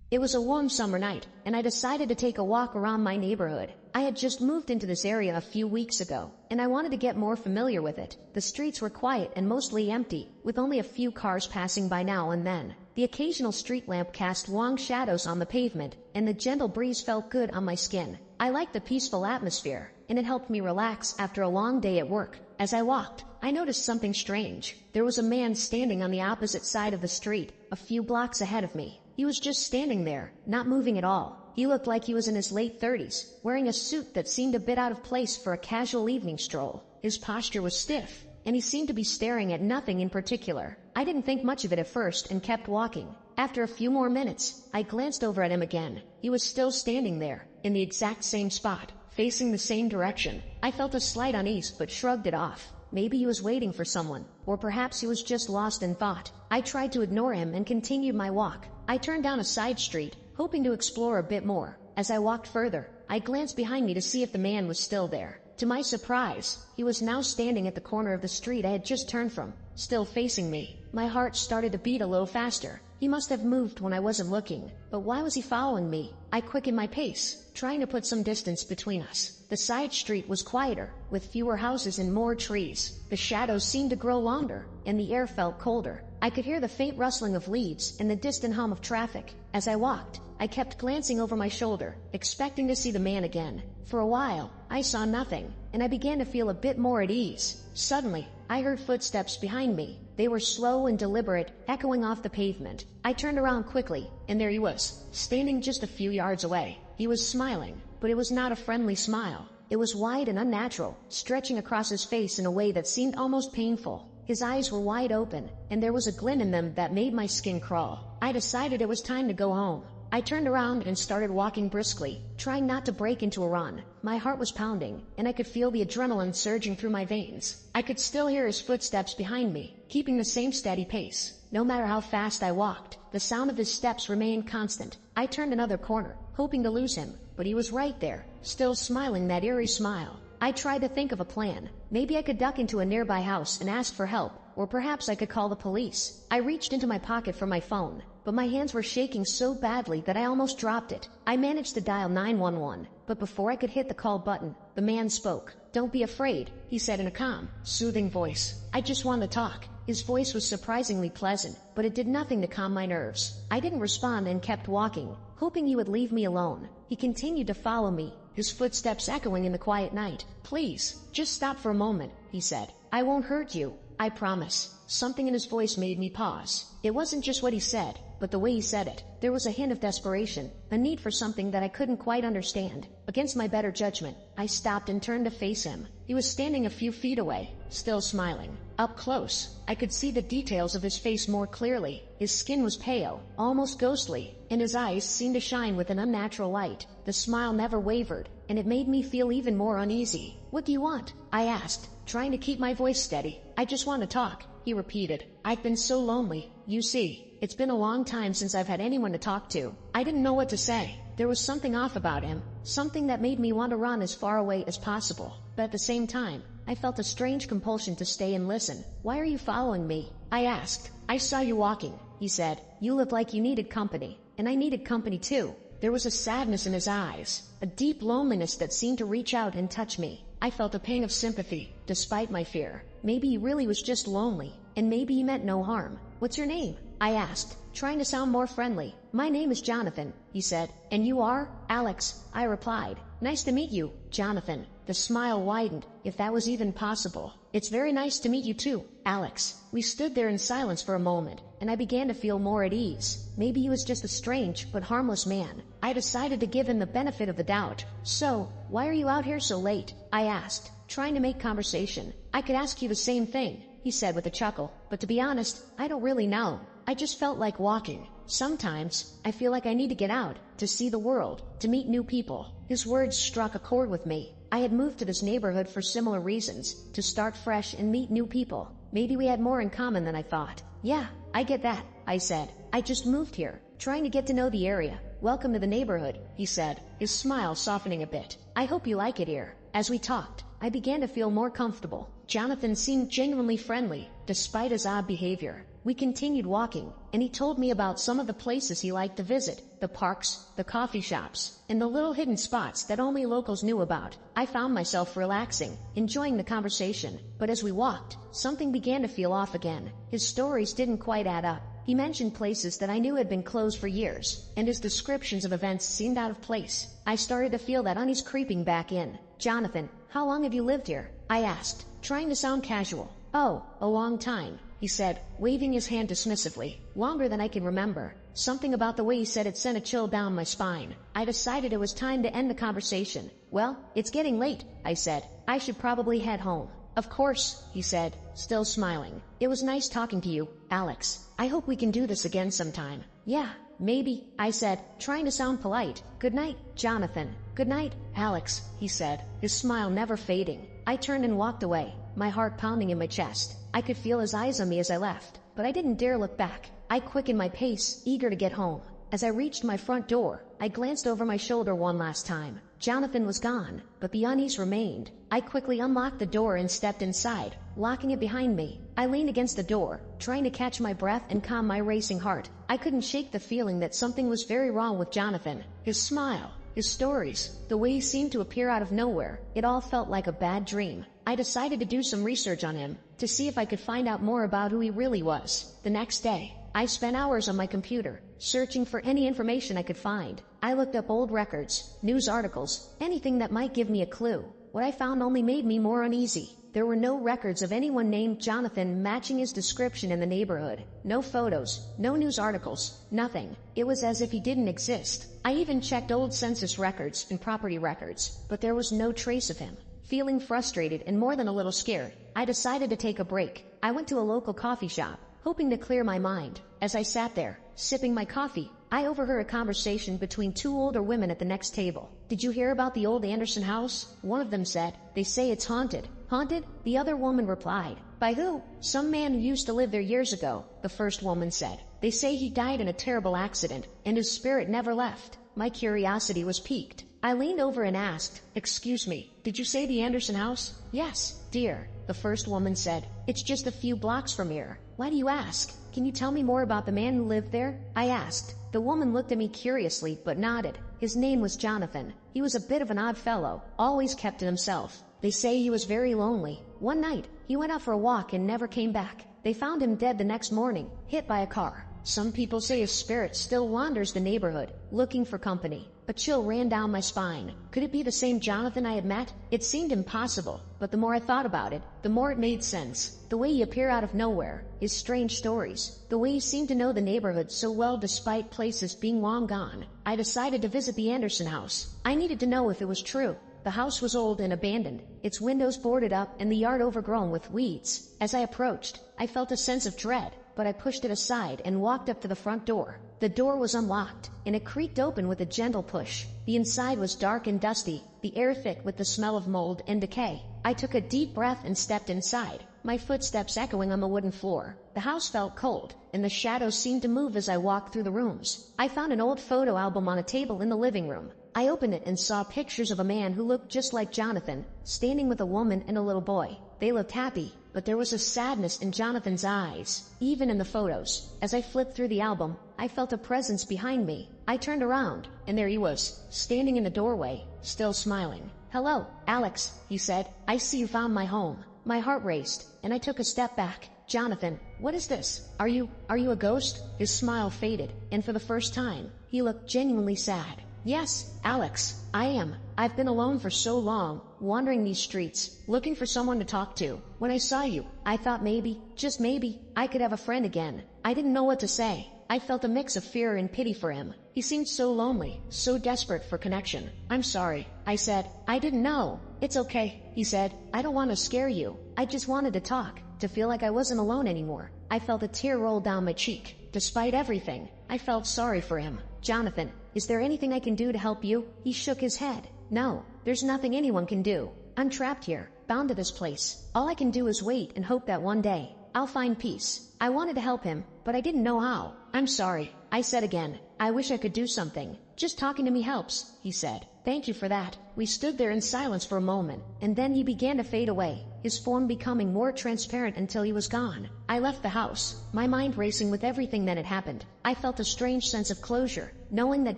It was a warm summer night, and I decided to take a walk around my neighborhood. I had just moved into this area a few weeks ago, and I wanted to get more familiar with it. The streets were quiet and mostly empty, with only a few cars passing by now and then. The occasional street lamp cast long shadows on the pavement, and the gentle breeze felt good on my skin. I liked the peaceful atmosphere, and it helped me relax after a long day at work. As I walked, I noticed something strange. There was a man standing on the opposite side of the street, a few blocks ahead of me. He was just standing there, not moving at all. He looked like he was in his late 30s, wearing a suit that seemed a bit out of place for a casual evening stroll. His posture was stiff, and he seemed to be staring at nothing in particular. I didn't think much of it at first and kept walking. After a few more minutes, I glanced over at him again. He was still standing there, in the exact same spot, facing the same direction. I felt a slight unease but shrugged it off. Maybe he was waiting for someone, or perhaps he was just lost in thought. I tried to ignore him and continued my walk. I turned down a side street, hoping to explore a bit more. As I walked further, I glanced behind me to see if the man was still there. To my surprise, he was now standing at the corner of the street I had just turned from, still facing me. My heart started to beat a little faster. He must have moved when I wasn't looking, but why was he following me? I quickened my pace, trying to put some distance between us. The side street was quieter, with fewer houses and more trees. The shadows seemed to grow longer, and the air felt colder. I could hear the faint rustling of leaves and the distant hum of traffic. As I walked, I kept glancing over my shoulder, expecting to see the man again. For a while, I saw nothing, and I began to feel a bit more at ease. Suddenly, I heard footsteps behind me. They were slow and deliberate, echoing off the pavement. I turned around quickly, and there he was, standing just a few yards away. He was smiling, but it was not a friendly smile. It was wide and unnatural, stretching across his face in a way that seemed almost painful. His eyes were wide open, and there was a glint in them that made my skin crawl. I decided it was time to go home. I turned around and started walking briskly, trying not to break into a run. My heart was pounding, and I could feel the adrenaline surging through my veins. I could still hear his footsteps behind me, keeping the same steady pace. No matter how fast I walked, the sound of his steps remained constant. I turned another corner, hoping to lose him, but he was right there, still smiling that eerie smile. I tried to think of a plan. Maybe I could duck into a nearby house and ask for help, or perhaps I could call the police. I reached into my pocket for my phone, but my hands were shaking so badly that I almost dropped it. I managed to dial 911, but before I could hit the call button, the man spoke. "Don't be afraid," he said in a calm, soothing voice. "I just want to talk." His voice was surprisingly pleasant, but it did nothing to calm my nerves. I didn't respond and kept walking, hoping he would leave me alone. He continued to follow me, his footsteps echoing in the quiet night. "Please, just stop for a moment," he said. "I won't hurt you, I promise." Something in his voice made me pause. It wasn't just what he said, but the way he said it. There was a hint of desperation, a need for something that I couldn't quite understand. Against my better judgment, I stopped and turned to face him. He was standing a few feet away, still smiling. Up close, I could see the details of his face more clearly. His skin was pale, almost ghostly, and his eyes seemed to shine with an unnatural light. The smile never wavered, and it made me feel even more uneasy. "What do you want?" I asked, trying to keep my voice steady. "I just want to talk," he repeated. "I've been so lonely. You see, it's been a long time since I've had anyone to talk to." I didn't know what to say. There was something off about him, something that made me want to run as far away as possible. But at the same time, I felt a strange compulsion to stay and listen. "Why are you following me?" I asked. "I saw you walking," he said. "You looked like you needed company, and I needed company too." There was a sadness in his eyes, a deep loneliness that seemed to reach out and touch me. I felt a pang of sympathy, despite my fear. Maybe he really was just lonely, and maybe he meant no harm. "What's your name?" I asked, trying to sound more friendly. "My name is Jonathan," he said. "And you are?" "Alex," I replied. "Nice to meet you, Jonathan." The smile widened, if that was even possible. "It's very nice to meet you too, Alex." We stood there in silence for a moment, and I began to feel more at ease. Maybe he was just a strange but harmless man. I decided to give him the benefit of the doubt. "So, why are you out here so late?" I asked, trying to make conversation. "I could ask you the same thing," he said with a chuckle, "but to be honest, I don't really know. I just felt like walking. Sometimes, I feel like I need to get out, to see the world, to meet new people." His words struck a chord with me. I had moved to this neighborhood for similar reasons, to start fresh and meet new people. Maybe we had more in common than I thought. "Yeah, I get that," I said. "I just moved here, trying to get to know the area." "Welcome to the neighborhood," he said, his smile softening a bit. "I hope you like it here." As we talked, I began to feel more comfortable. Jonathan seemed genuinely friendly, despite his odd behavior. We continued walking, and he told me about some of the places he liked to visit, the parks, the coffee shops, and the little hidden spots that only locals knew about. I found myself relaxing, enjoying the conversation, but as we walked, something began to feel off again. His stories didn't quite add up. He mentioned places that I knew had been closed for years, and his descriptions of events seemed out of place. I started to feel that unease creeping back in. "Jonathan, how long have you lived here?" I asked, trying to sound casual. "Oh, a long time," he said, waving his hand dismissively. "Longer than I can remember." Something about the way he said it sent a chill down my spine. I decided it was time to end the conversation. "Well, it's getting late," I said. "I should probably head home." "Of course," he said, still smiling. "It was nice talking to you, Alex. I hope we can do this again sometime." "Yeah, maybe," I said, trying to sound polite. "Good night, Jonathan." "Good night, Alex," he said, his smile never fading. I turned and walked away, my heart pounding in my chest. I could feel his eyes on me as I left, but I didn't dare look back. I quickened my pace, eager to get home. As I reached my front door, I glanced over my shoulder one last time. Jonathan was gone, but the unease remained. I quickly unlocked the door and stepped inside, locking it behind me. I leaned against the door, trying to catch my breath and calm my racing heart. I couldn't shake the feeling that something was very wrong with Jonathan. His smile, his stories, the way he seemed to appear out of nowhere, it all felt like a bad dream. I decided to do some research on him, to see if I could find out more about who he really was. The next day, I spent hours on my computer, searching for any information I could find. I looked up old records, news articles, anything that might give me a clue. What I found only made me more uneasy. There were no records of anyone named Jonathan matching his description in the neighborhood. No photos, no news articles, nothing. It was as if he didn't exist. I even checked old census records and property records, but there was no trace of him. Feeling frustrated and more than a little scared, I decided to take a break. I went to a local coffee shop, hoping to clear my mind. As I sat there, sipping my coffee, I overheard a conversation between two older women at the next table. "Did you hear about the old Anderson house?" one of them said. "They say it's haunted." "Haunted?" the other woman replied. "By who?" "Some man who used to live there years ago," the first woman said. "They say he died in a terrible accident, and his spirit never left." My curiosity was piqued. I leaned over and asked, "Excuse me, did you say the Anderson house?" "Yes, dear," the first woman said. "It's just a few blocks from here." "Why do you ask? Can you tell me more about the man who lived there?" I asked. The woman looked at me curiously, but nodded. "His name was Jonathan. He was a bit of an odd fellow, always kept to himself. They say he was very lonely. One night, he went out for a walk and never came back. They found him dead the next morning, hit by a car. Some people say his spirit still wanders the neighborhood, looking for company." A chill ran down my spine. Could it be the same Jonathan I had met? It seemed impossible, but the more I thought about it, the more it made sense. The way he appeared out of nowhere, his strange stories, the way he seemed to know the neighborhood so well despite places being long gone. I decided to visit the Anderson house. I needed to know if it was true. The house was old and abandoned, its windows boarded up and the yard overgrown with weeds. As I approached, I felt a sense of dread, but I pushed it aside and walked up to the front door. The door was unlocked, and it creaked open with a gentle push. The inside was dark and dusty, the air thick with the smell of mold and decay. I took a deep breath and stepped inside, my footsteps echoing on the wooden floor. The house felt cold, and the shadows seemed to move as I walked through the rooms. I found an old photo album on a table in the living room. I opened it and saw pictures of a man who looked just like Jonathan, standing with a woman and a little boy. They looked happy, but there was a sadness in Jonathan's eyes, even in the photos. As I flipped through the album, I felt a presence behind me. I turned around, and there he was, standing in the doorway, still smiling. "Hello, Alex," he said. "I see you found my home." My heart raced, and I took a step back. "Jonathan, what is this? Are you a ghost?" His smile faded, and for the first time, he looked genuinely sad. "Yes, Alex, I am. I've been alone for so long, wandering these streets, looking for someone to talk to. When I saw you, I thought maybe, just maybe, I could have a friend again." I didn't know what to say. I felt a mix of fear and pity for him. He seemed so lonely, so desperate for connection. "I'm sorry," I said. "I didn't know." "It's okay," he said. "I don't want to scare you. I just wanted to talk, to feel like I wasn't alone anymore." I felt a tear roll down my cheek. Despite everything, I felt sorry for him. "Jonathan, is there anything I can do to help you?" He shook his head. "No, there's nothing anyone can do. I'm trapped here, bound to this place. All I can do is wait and hope that one day, I'll find peace." I wanted to help him, but I didn't know how. "I'm sorry," I said again. "I wish I could do something. Just talking to me helps," he said. "Thank you for that." We stood there in silence for a moment, and then he began to fade away. his form becoming more transparent until he was gone. I left the house, my mind racing with everything that had happened. I felt a strange sense of closure, knowing that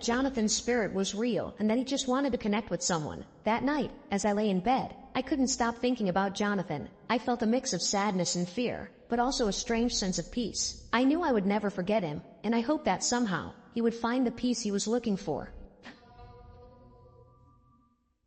Jonathan's spirit was real and that he just wanted to connect with someone. That night, as I lay in bed, I couldn't stop thinking about Jonathan. I felt a mix of sadness and fear, but also a strange sense of peace. I knew I would never forget him, and I hoped that somehow, he would find the peace he was looking for.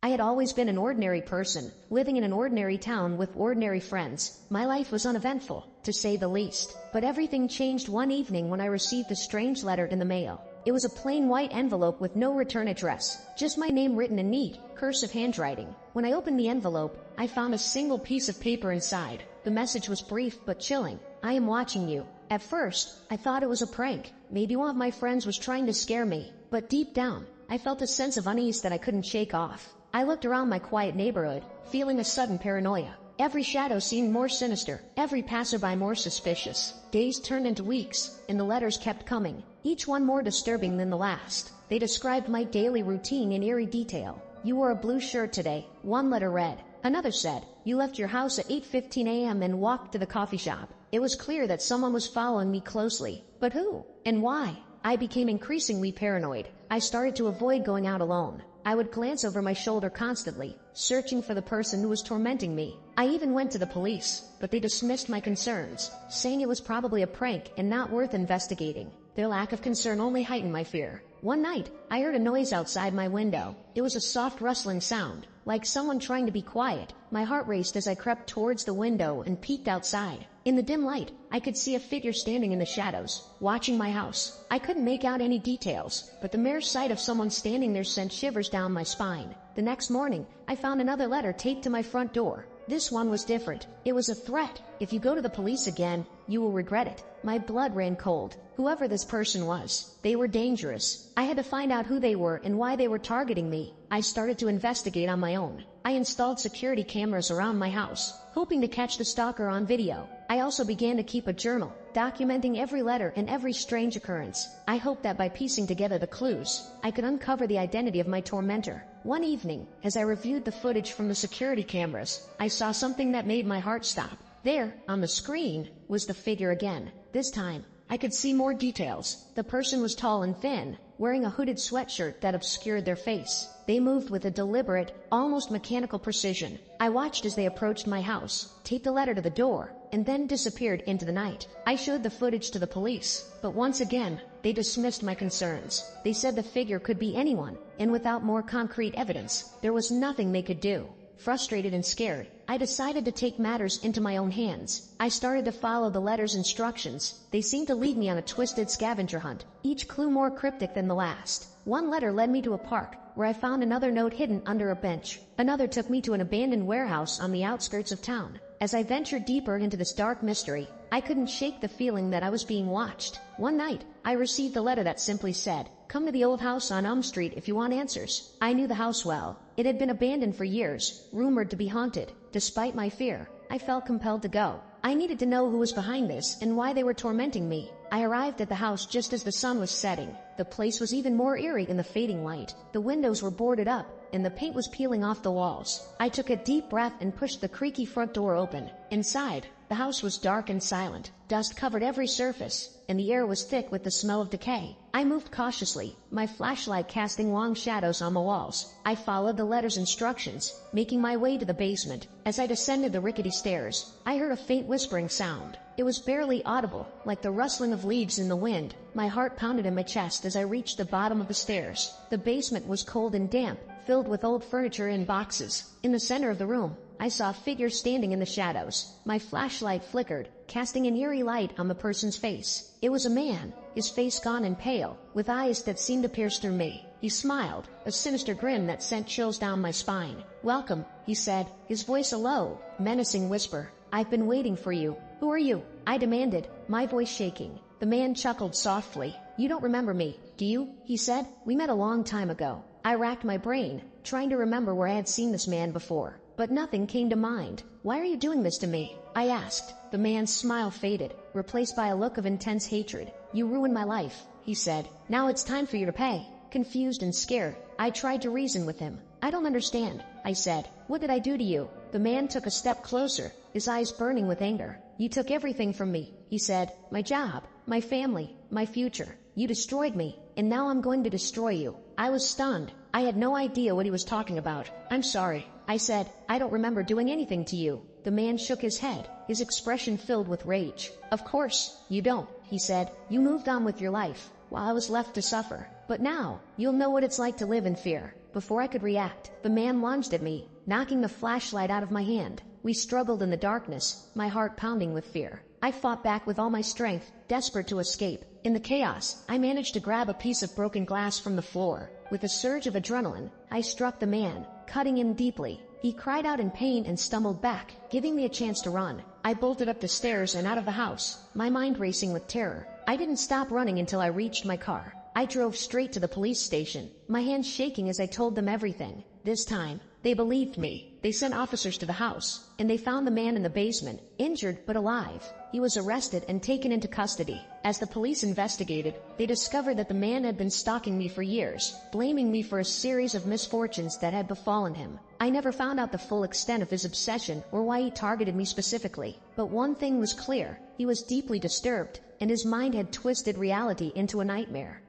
I had always been an ordinary person, living in an ordinary town with ordinary friends. My life was uneventful, to say the least. But everything changed one evening when I received a strange letter in the mail. It was a plain white envelope with no return address, just my name written in neat, cursive handwriting. When I opened the envelope, I found a single piece of paper inside. The message was brief but chilling. I am watching you. At first, I thought it was a prank. Maybe one of my friends was trying to scare me. But deep down, I felt a sense of unease that I couldn't shake off. I looked around my quiet neighborhood, feeling a sudden paranoia. Every shadow seemed more sinister, every passerby more suspicious. Days turned into weeks, and the letters kept coming, each one more disturbing than the last. They described my daily routine in eerie detail. You wore a blue shirt today, one letter read. Another said, you left your house at 8:15 a.m. and walked to the coffee shop. It was clear that someone was following me closely. But who? And why? I became increasingly paranoid. I started to avoid going out alone. I would glance over my shoulder constantly, searching for the person who was tormenting me. I even went to the police, but they dismissed my concerns, saying it was probably a prank and not worth investigating. Their lack of concern only heightened my fear. One night, I heard a noise outside my window. It was a soft rustling sound, like someone trying to be quiet. My heart raced as I crept towards the window and peeked outside. In the dim light, I could see a figure standing in the shadows, watching my house. I couldn't make out any details, but the mere sight of someone standing there sent shivers down my spine. The next morning, I found another letter taped to my front door. This one was different. It was a threat. If you go to the police again, you will regret it. My blood ran cold. Whoever this person was, they were dangerous. I had to find out who they were and why they were targeting me. I started to investigate on my own. I installed security cameras around my house, hoping to catch the stalker on video. I also began to keep a journal, documenting every letter and every strange occurrence. I hoped that by piecing together the clues, I could uncover the identity of my tormentor. One evening, as I reviewed the footage from the security cameras, I saw something that made my heart stop. There, on the screen, was the figure again. This time, I could see more details. The person was tall and thin, wearing a hooded sweatshirt that obscured their face. They moved with a deliberate, almost mechanical precision. I watched as they approached my house, taped a letter to the door, and then disappeared into the night. I showed the footage to the police, but once again, they dismissed my concerns. They said the figure could be anyone, and without more concrete evidence, there was nothing they could do. Frustrated and scared, I decided to take matters into my own hands. I started to follow the letter's instructions. They seemed to lead me on a twisted scavenger hunt, each clue more cryptic than the last. One letter led me to a park, where I found another note hidden under a bench. Another took me to an abandoned warehouse on the outskirts of town. As I ventured deeper into this dark mystery, I couldn't shake the feeling that I was being watched. One night, I received a letter that simply said, "Come to the old house on Elm Street if you want answers." I knew the house well. It had been abandoned for years, rumored to be haunted. Despite my fear, I felt compelled to go. I needed to know who was behind this and why they were tormenting me. I arrived at the house just as the sun was setting. The place was even more eerie in the fading light. The windows were boarded up, and the paint was peeling off the walls. I took a deep breath and pushed the creaky front door open. Inside, the house was dark and silent. Dust covered every surface, and the air was thick with the smell of decay. I moved cautiously, my flashlight casting long shadows on the walls. I followed the letter's instructions, making my way to the basement. As I descended the rickety stairs, I heard a faint whispering sound. It was barely audible, like the rustling of leaves in the wind. My heart pounded in my chest as I reached the bottom of the stairs. The basement was cold and damp, filled with old furniture and boxes. In the center of the room, I saw a figure standing in the shadows. My flashlight flickered, casting an eerie light on the person's face. It was a man, his face gaunt and pale, with eyes that seemed to pierce through me. He smiled, a sinister grin that sent chills down my spine. "Welcome," he said, his voice a low, menacing whisper. "I've been waiting for you." "Who are you?" I demanded, my voice shaking. The man chuckled softly. "You don't remember me, do you?" he said. "We met a long time ago." I racked my brain, trying to remember where I had seen this man before, but nothing came to mind. "Why are you doing this to me?" I asked. The man's smile faded, replaced by a look of intense hatred. "You ruined my life," he said. "Now it's time for you to pay." Confused and scared, I tried to reason with him. I don't understand, I said. What did I do to you? The man took a step closer, his eyes burning with anger. You took everything from me, he said. My job, my family, my future. You destroyed me, and now I'm going to destroy you. I was stunned. I had no idea what he was talking about. I'm sorry, I said. I don't remember doing anything to you. The man shook his head, his expression filled with rage. Of course, you don't, he said. You moved on with your life, while I was left to suffer. But now, you'll know what it's like to live in fear. Before I could react, the man lunged at me, knocking the flashlight out of my hand. We struggled in the darkness, my heart pounding with fear. I fought back with all my strength, desperate to escape. In the chaos, I managed to grab a piece of broken glass from the floor. With a surge of adrenaline, I struck the man, cutting him deeply. He cried out in pain and stumbled back, giving me a chance to run. I bolted up the stairs and out of the house, my mind racing with terror. I didn't stop running until I reached my car. I drove straight to the police station, my hands shaking as I told them everything. This time, they believed me. They sent officers to the house, and they found the man in the basement, injured but alive. He was arrested and taken into custody. As the police investigated, they discovered that the man had been stalking me for years, blaming me for a series of misfortunes that had befallen him. I never found out the full extent of his obsession or why he targeted me specifically. But one thing was clear, he was deeply disturbed, and his mind had twisted reality into a nightmare.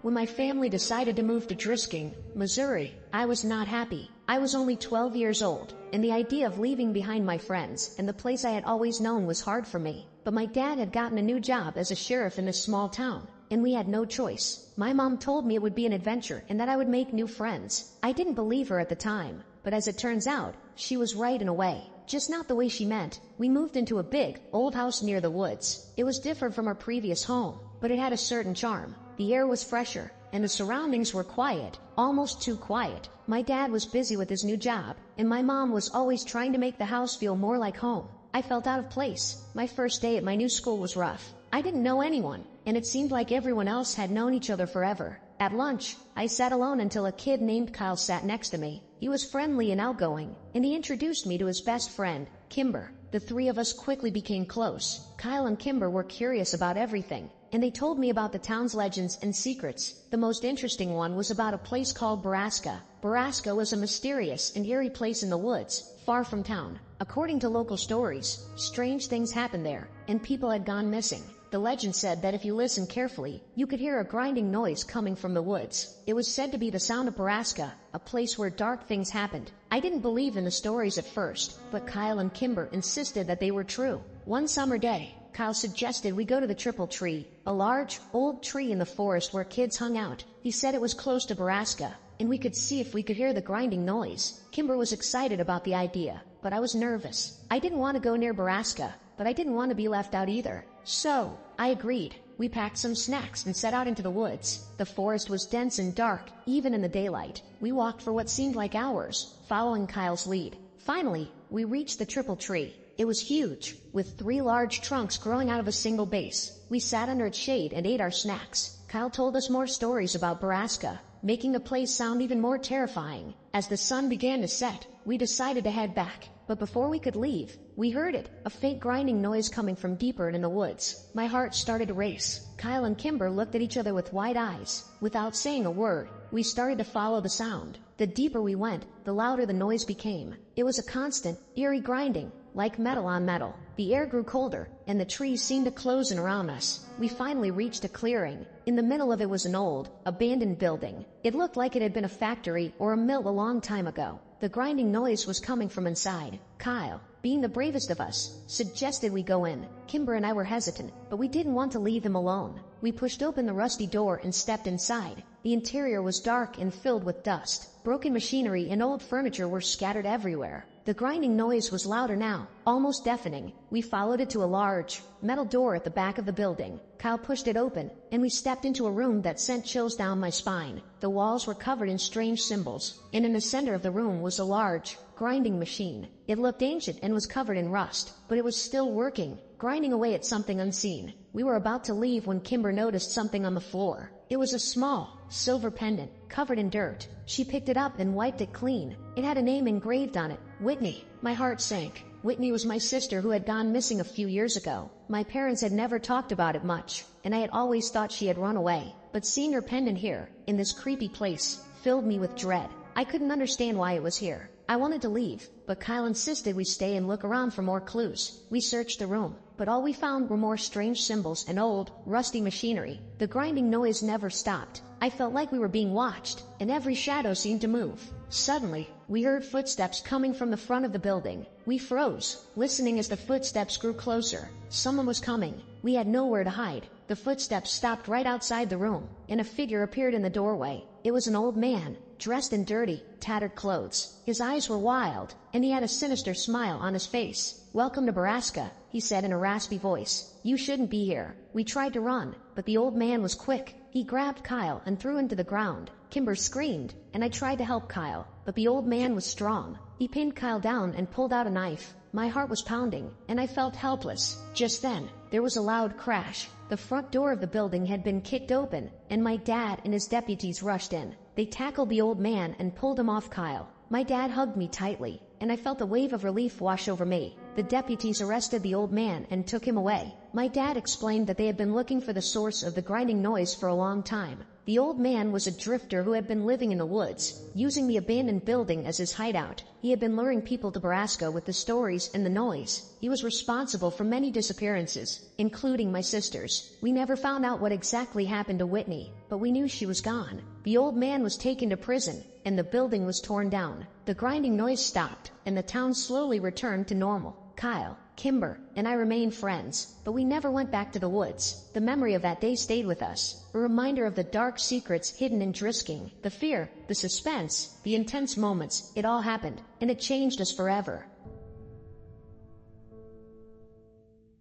When my family decided to move to Drisking, Missouri, I was not happy. I was only 12 years old, and the idea of leaving behind my friends and the place I had always known was hard for me. But my dad had gotten a new job as a sheriff in this small town, and we had no choice. My mom told me it would be an adventure and that I would make new friends. I didn't believe her at the time, but as it turns out, she was right in a way. Just not the way she meant. We moved into a big, old house near the woods. It was different from our previous home, but it had a certain charm. The air was fresher, and the surroundings were quiet, almost too quiet. My dad was busy with his new job, and my mom was always trying to make the house feel more like home. I felt out of place. My first day at my new school was rough. I didn't know anyone, and it seemed like everyone else had known each other forever. At lunch, I sat alone until a kid named Kyle sat next to me. He was friendly and outgoing, and he introduced me to his best friend, Kimber. The three of us quickly became close. Kyle and Kimber were curious about everything, and they told me about the town's legends and secrets. The most interesting one was about a place called Baraska. Baraska was a mysterious and eerie place in the woods, far from town. According to local stories, strange things happened there, and people had gone missing. The legend said that if you listened carefully, you could hear a grinding noise coming from the woods. It was said to be the sound of Baraska, a place where dark things happened. I didn't believe in the stories at first, but Kyle and Kimber insisted that they were true. One summer day, Kyle suggested we go to the Triple Tree, a large, old tree in the forest where kids hung out. He said it was close to Baraska, and we could see if we could hear the grinding noise. Kimber was excited about the idea, but I was nervous. I didn't want to go near Baraska, but I didn't want to be left out either. So, I agreed. We packed some snacks and set out into the woods. The forest was dense and dark, even in the daylight. We walked for what seemed like hours, following Kyle's lead. Finally, we reached the Triple Tree. It was huge, with 3 large trunks growing out of a single base. We sat under its shade and ate our snacks. Kyle told us more stories about Baraska, making the place sound even more terrifying. As the sun began to set, we decided to head back. But before we could leave, we heard it, a faint grinding noise coming from deeper in the woods. My heart started to race. Kyle and Kimber looked at each other with wide eyes. Without saying a word, we started to follow the sound. The deeper we went, the louder the noise became. It was a constant, eerie grinding, like metal on metal. The air grew colder, and the trees seemed to close in around us. We finally reached a clearing. In the middle of it was an old, abandoned building. It looked like it had been a factory or a mill a long time ago. The grinding noise was coming from inside. Kyle, being the bravest of us, suggested we go in. Kimber and I were hesitant, but we didn't want to leave him alone. We pushed open the rusty door and stepped inside. The interior was dark and filled with dust. Broken machinery and old furniture were scattered everywhere. The grinding noise was louder now, almost deafening. We followed it to a large, metal door at the back of the building. Kyle pushed it open, and we stepped into a room that sent chills down my spine. The walls were covered in strange symbols, and in the center of the room was a large, grinding machine. It looked ancient and was covered in rust, but it was still working, grinding away at something unseen. We were about to leave when Kimber noticed something on the floor. It was a small, silver pendant, covered in dirt. She picked it up and wiped it clean. It had a name engraved on it, Whitney. My heart sank. Whitney was my sister who had gone missing a few years ago. My parents had never talked about it much, and I had always thought she had run away. but seeing her pendant here, in this creepy place, filled me with dread. I couldn't understand why it was here. I wanted to leave, but Kyle insisted we stay and look around for more clues. We searched the room, but all we found were more strange symbols and old, rusty machinery. The grinding noise never stopped. I felt like we were being watched, and every shadow seemed to move. Suddenly, we heard footsteps coming from the front of the building. We froze, listening as the footsteps grew closer. Someone was coming. We had nowhere to hide. The footsteps stopped right outside the room, and a figure appeared in the doorway. It was an old man, dressed in dirty, tattered clothes. His eyes were wild, and he had a sinister smile on his face. "Welcome to Nebraska," he said in a raspy voice. "You shouldn't be here." We tried to run, but the old man was quick. He grabbed Kyle and threw him to the ground. Kimber screamed, and I tried to help Kyle, but the old man was strong. He pinned Kyle down and pulled out a knife. My heart was pounding, and I felt helpless. Just then, there was a loud crash. The front door of the building had been kicked open, and my dad and his deputies rushed in. They tackled the old man and pulled him off Kyle. My dad hugged me tightly, and I felt a wave of relief wash over me. The deputies arrested the old man and took him away. My dad explained that they had been looking for the source of the grinding noise for a long time. The old man was a drifter who had been living in the woods, using the abandoned building as his hideout. He had been luring people to Nebraska with the stories and the noise. He was responsible for many disappearances, including my sister's. We never found out what exactly happened to Whitney, but we knew she was gone. The old man was taken to prison, and the building was torn down. The grinding noise stopped, and the town slowly returned to normal. Kyle, Kimber, and I remained friends, but we never went back to the woods. The memory of that day stayed with us, a reminder of the dark secrets hidden in Drisking, the fear, the suspense, the intense moments. It all happened, and it changed us forever.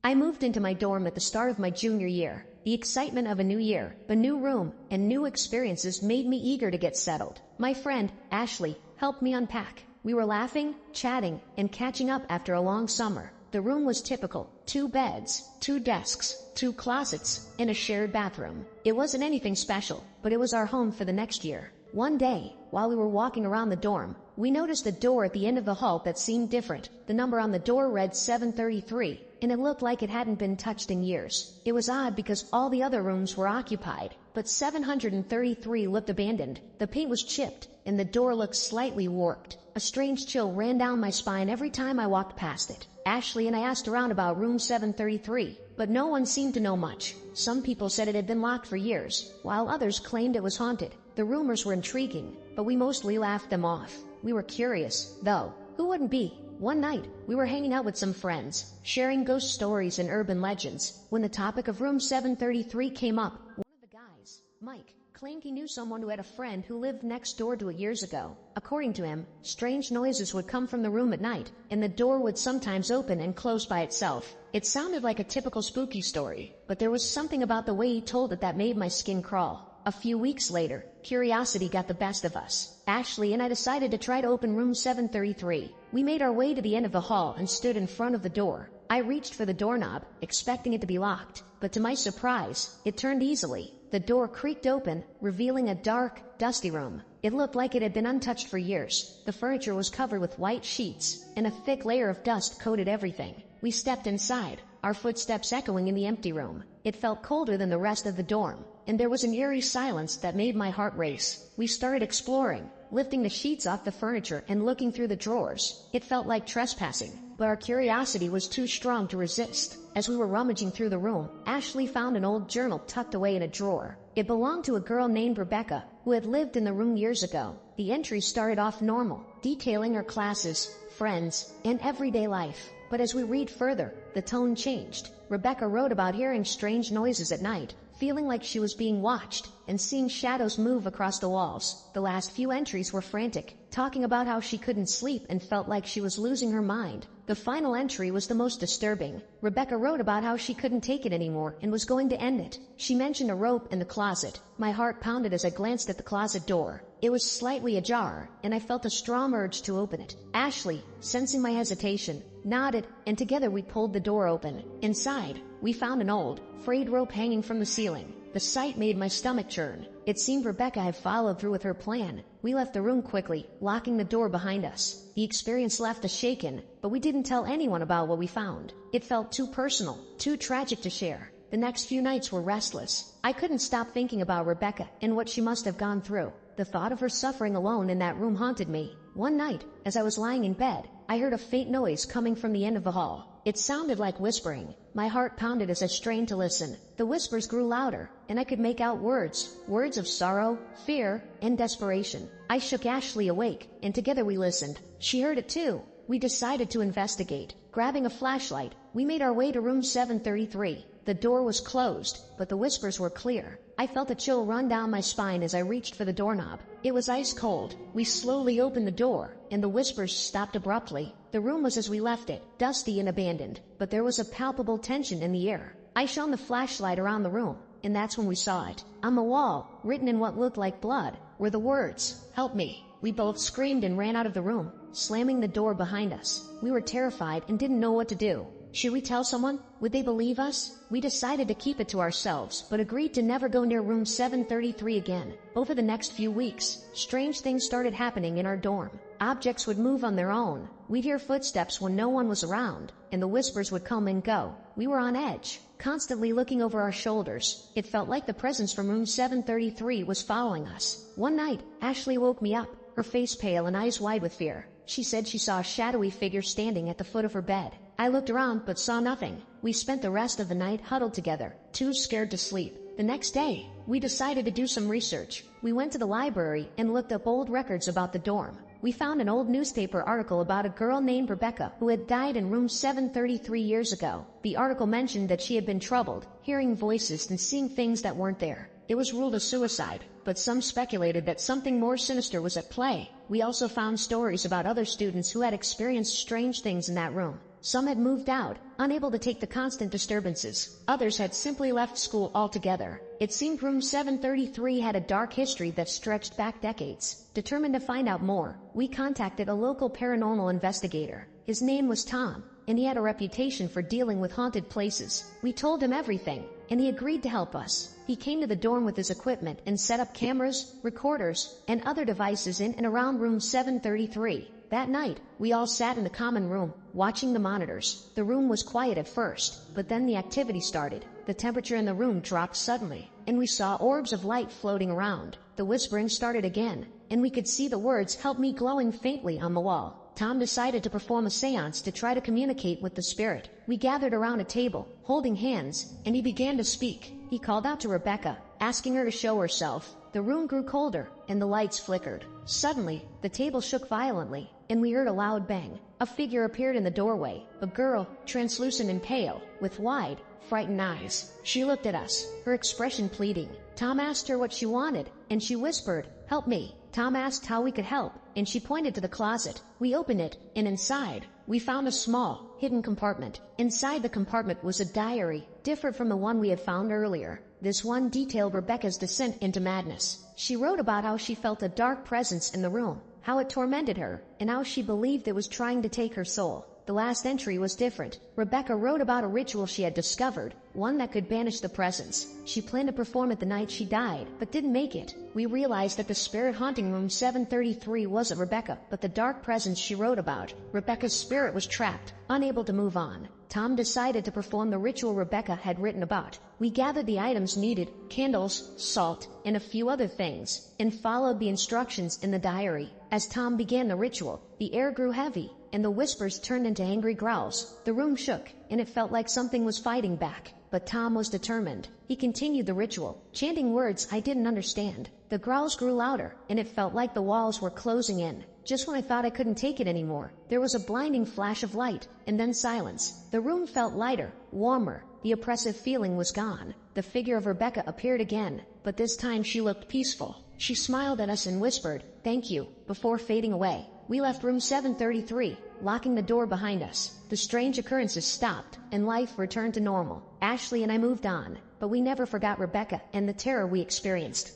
I moved into my dorm at the start of my junior year. The excitement of a new year, a new room, and new experiences made me eager to get settled. My friend, Ashley, helped me unpack. We were laughing, chatting, and catching up after a long summer. The room was typical: 2 beds, 2 desks, 2 closets, and a shared bathroom. It wasn't anything special, but it was our home for the next year. One day, while we were walking around the dorm, we noticed a door at the end of the hall that seemed different. The number on the door read 733, and it looked like it hadn't been touched in years. It was odd because all the other rooms were occupied, but 733 looked abandoned. The paint was chipped, and the door looked slightly warped. A strange chill ran down my spine every time I walked past it. Ashley and I asked around about room 733, but no one seemed to know much. Some people said it had been locked for years, while others claimed it was haunted. The rumors were intriguing, but we mostly laughed them off. We were curious, though. Who wouldn't be? One night, we were hanging out with some friends, sharing ghost stories and urban legends, when the topic of room 733 came up. One of the guys, Mike, claimed he knew someone who had a friend who lived next door to it years ago. According to him, strange noises would come from the room at night, and the door would sometimes open and close by itself. It sounded like a typical spooky story, but there was something about the way he told it that made my skin crawl. A few weeks later, curiosity got the best of us. Ashley and I decided to try to open room 733. We made our way to the end of the hall and stood in front of the door. I reached for the doorknob, expecting it to be locked, but to my surprise, it turned easily. The door creaked open, revealing a dark, dusty room. It looked like it had been untouched for years. The furniture was covered with white sheets, and a thick layer of dust coated everything. We stepped inside, our footsteps echoing in the empty room. It felt colder than the rest of the dorm, and there was an eerie silence that made my heart race. We started exploring, lifting the sheets off the furniture and looking through the drawers. It felt like trespassing, but our curiosity was too strong to resist. As we were rummaging through the room, Ashley found an old journal tucked away in a drawer. It belonged to a girl named Rebecca, who had lived in the room years ago. The entry started off normal, detailing her classes, friends, and everyday life. But as we read further, the tone changed. Rebecca wrote about hearing strange noises at night, feeling like she was being watched, and seeing shadows move across the walls. The last few entries were frantic, talking about how she couldn't sleep and felt like she was losing her mind. The final entry was the most disturbing. Rebecca wrote about how she couldn't take it anymore and was going to end it. She mentioned a rope in the closet. My heart pounded as I glanced at the closet door. It was slightly ajar, and I felt a strong urge to open it. Ashley, sensing my hesitation, nodded, and together we pulled the door open. Inside, we found an old, frayed rope hanging from the ceiling. The sight made my stomach churn. It seemed Rebecca had followed through with her plan. We left the room quickly, locking the door behind us. The experience left us shaken, but we didn't tell anyone about what we found. It felt too personal, too tragic to share. The next few nights were restless. I couldn't stop thinking about Rebecca and what she must have gone through. The thought of her suffering alone in that room haunted me. One night, as I was lying in bed, I heard a faint noise coming from the end of the hall. It sounded like whispering. My heart pounded as I strained to listen. The whispers grew louder, and I could make out words of sorrow, fear, and desperation. I shook Ashley awake, and together we listened. She heard it too. We decided to investigate. Grabbing a flashlight, we made our way to room 733. The door was closed, but the whispers were clear. I felt a chill run down my spine as I reached for the doorknob. It was ice cold. We slowly opened the door, and the whispers stopped abruptly. The room was as we left it, dusty and abandoned, but there was a palpable tension in the air. I shone the flashlight around the room, and that's when we saw it. On the wall, written in what looked like blood, were the words, "Help me." We both screamed and ran out of the room, slamming the door behind us. We were terrified and didn't know what to do. Should we tell someone? Would they believe us? We decided to keep it to ourselves, but agreed to never go near room 733 again. Over the next few weeks, strange things started happening in our dorm. Objects would move on their own. We'd hear footsteps when no one was around, and the whispers would come and go. We were on edge, constantly looking over our shoulders. It felt like the presence from room 733 was following us. One night, Ashley woke me up, her face pale and eyes wide with fear. She said she saw a shadowy figure standing at the foot of her bed. I looked around but saw nothing. We spent the rest of the night huddled together, too scared to sleep. The next day, we decided to do some research. We went to the library and looked up old records about the dorm. We found an old newspaper article about a girl named Rebecca who had died in room 733 years ago. The article mentioned that she had been troubled, hearing voices and seeing things that weren't there. It was ruled a suicide, but some speculated that something more sinister was at play. We also found stories about other students who had experienced strange things in that room. Some had moved out, unable to take the constant disturbances. Others had simply left school altogether. It seemed room 733 had a dark history that stretched back decades. Determined to find out more, we contacted a local paranormal investigator. His name was Tom, and he had a reputation for dealing with haunted places. We told him everything, and he agreed to help us. He came to the dorm with his equipment and set up cameras, recorders, and other devices in and around room 733. That night, we all sat in the common room, watching the monitors. The room was quiet at first, but then the activity started. The temperature in the room dropped suddenly, and we saw orbs of light floating around. The whispering started again, and we could see the words "help me" glowing faintly on the wall. Tom decided to perform a seance to try to communicate with the spirit. We gathered around a table, holding hands, and he began to speak. He called out to Rebecca, asking her to show herself. The room grew colder, and the lights flickered. Suddenly, the table shook violently, and we heard a loud bang. A figure appeared in the doorway, a girl, translucent and pale, with wide, frightened eyes. She looked at us, her expression pleading. Tom asked her what she wanted, and she whispered, "Help me." Tom asked how we could help, and she pointed to the closet. We opened it, and inside, we found a small, hidden compartment. Inside the compartment was a diary, different from the one we had found earlier. This one detailed Rebecca's descent into madness. She wrote about how she felt a dark presence in the room, how it tormented her, and how she believed it was trying to take her soul. The last entry was different. Rebecca wrote about a ritual she had discovered, one that could banish the presence. She planned to perform it the night she died, but didn't make it. We realized that the spirit haunting room 733 wasn't Rebecca, but the dark presence she wrote about. Rebecca's spirit was trapped, unable to move on. Tom decided to perform the ritual Rebecca had written about. We gathered the items needed, candles, salt, and a few other things, and followed the instructions in the diary. As Tom began the ritual, the air grew heavy, and the whispers turned into angry growls. The room shook, and it felt like something was fighting back. But Tom was determined. He continued the ritual, chanting words I didn't understand. The growls grew louder, and it felt like the walls were closing in. Just when I thought I couldn't take it anymore, there was a blinding flash of light, and then silence. The room felt lighter, warmer. The oppressive feeling was gone. The figure of Rebecca appeared again, but this time she looked peaceful. She smiled at us and whispered, "Thank you," before fading away. We left room 733, locking the door behind us. The strange occurrences stopped, and life returned to normal. Ashley and I moved on, but we never forgot Rebecca and the terror we experienced.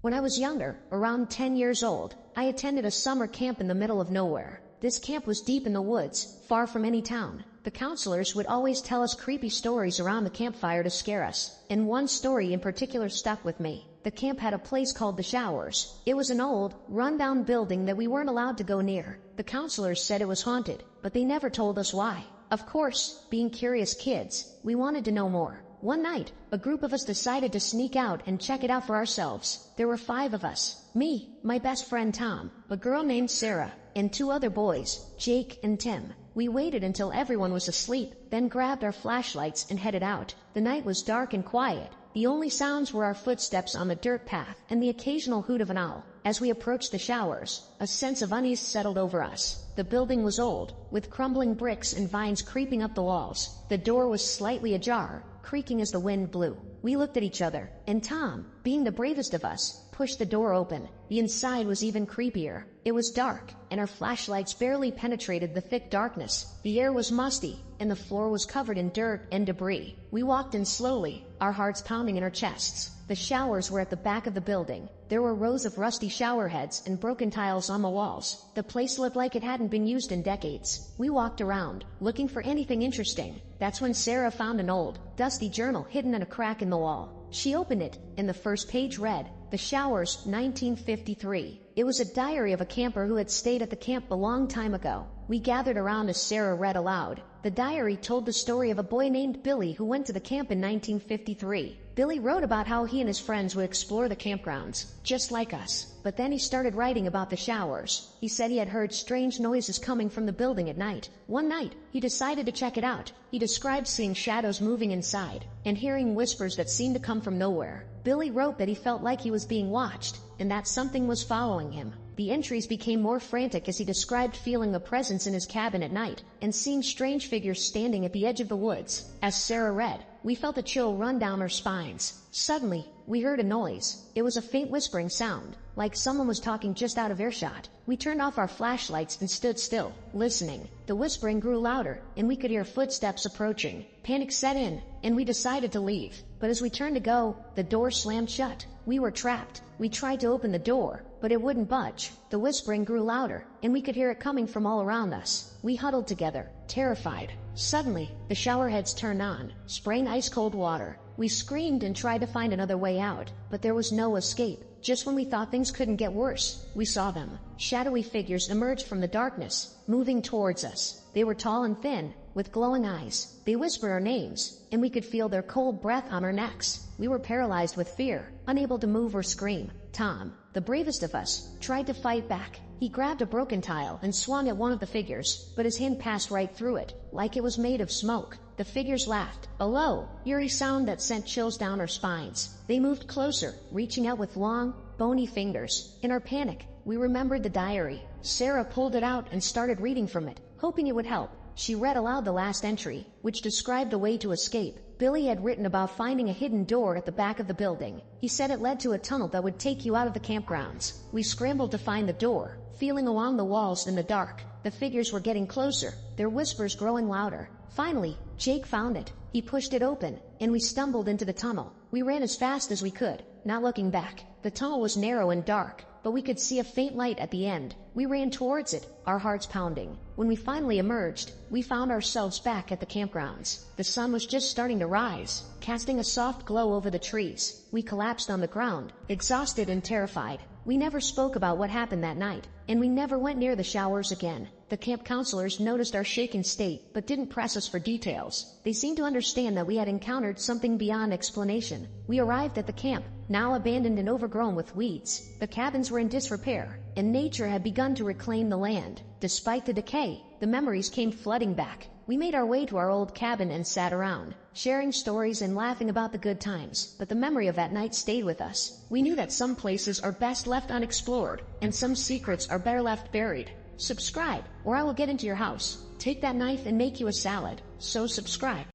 When I was younger, around 10 years old, I attended a summer camp in the middle of nowhere. This camp was deep in the woods, far from any town. The counselors would always tell us creepy stories around the campfire to scare us, and one story in particular stuck with me. The camp had a place called the Showers. It was an old, run-down building that we weren't allowed to go near. The counselors said it was haunted, but they never told us why. Of course, being curious kids, we wanted to know more. One night, a group of us decided to sneak out and check it out for ourselves. There were 5 of us. Me, my best friend Tom, a girl named Sarah, and 2 other boys, Jake and Tim. We waited until everyone was asleep, then grabbed our flashlights and headed out. The night was dark and quiet. The only sounds were our footsteps on the dirt path and the occasional hoot of an owl. As we approached the showers, a sense of unease settled over us. The building was old, with crumbling bricks and vines creeping up the walls. The door was slightly ajar, creaking as the wind blew. We looked at each other, and Tom, being the bravest of us, pushed the door open. The inside was even creepier. It was dark, and our flashlights barely penetrated the thick darkness. The air was musty, and the floor was covered in dirt and debris. We walked in slowly, our hearts pounding in our chests. The showers were at the back of the building. There were rows of rusty shower heads and broken tiles on the walls. The place looked like it hadn't been used in decades. We walked around, looking for anything interesting. That's when Sarah found an old, dusty journal hidden in a crack in the wall. She opened it, and the first page read, "The Showers, 1953. It was a diary of a camper who had stayed at the camp a long time ago. We gathered around as Sarah read aloud. The diary told the story of a boy named Billy who went to the camp in 1953. Billy wrote about how he and his friends would explore the campgrounds, just like us. But then he started writing about the showers. He said he had heard strange noises coming from the building at night. One night, he decided to check it out. He described seeing shadows moving inside and hearing whispers that seemed to come from nowhere. Billy wrote that he felt like he was being watched and that something was following him. The entries became more frantic as he described feeling a presence in his cabin at night and seeing strange figures standing at the edge of the woods. As Sarah read, we felt a chill run down our spines. Suddenly, we heard a noise. It was a faint whispering sound, like someone was talking just out of earshot. We turned off our flashlights and stood still, listening. The whispering grew louder, and we could hear footsteps approaching. Panic set in, and we decided to leave. But as we turned to go, the door slammed shut. We were trapped. We tried to open the door, but it wouldn't budge. The whispering grew louder, and we could hear it coming from all around us. We huddled together, terrified. Suddenly, the shower heads turned on, spraying ice-cold water. We screamed and tried to find another way out, but there was no escape. Just when we thought things couldn't get worse, we saw them. Shadowy figures emerged from the darkness, moving towards us. They were tall and thin, with glowing eyes. They whispered our names, and we could feel their cold breath on our necks. We were paralyzed with fear, unable to move or scream. Tom, the bravest of us, tried to fight back. He grabbed a broken tile and swung at one of the figures, but his hand passed right through it, like it was made of smoke. The figures laughed, a low, eerie sound that sent chills down our spines. They moved closer, reaching out with long, bony fingers. In our panic, we remembered the diary. Sarah pulled it out and started reading from it, hoping it would help. She read aloud the last entry, which described a way to escape. Billy had written about finding a hidden door at the back of the building. He said it led to a tunnel that would take you out of the campgrounds. We scrambled to find the door, feeling along the walls in the dark. The figures were getting closer, their whispers growing louder. Finally, Jake found it. He pushed it open, and we stumbled into the tunnel. We ran as fast as we could, not looking back. The tunnel was narrow and dark, but we could see a faint light at the end. We ran towards it, our hearts pounding. When we finally emerged, we found ourselves back at the campgrounds. The sun was just starting to rise, casting a soft glow over the trees. We collapsed on the ground, exhausted and terrified. We never spoke about what happened that night, and we never went near the showers again. The camp counselors noticed our shaken state, but didn't press us for details. They seemed to understand that we had encountered something beyond explanation. We arrived at the camp, now abandoned and overgrown with weeds. The cabins were in disrepair, and nature had begun to reclaim the land. Despite the decay, the memories came flooding back. We made our way to our old cabin and sat around, sharing stories and laughing about the good times. But the memory of that night stayed with us. We knew that some places are best left unexplored, and some secrets are better left buried. Subscribe, or I will get into your house, take that knife and make you a salad. So subscribe.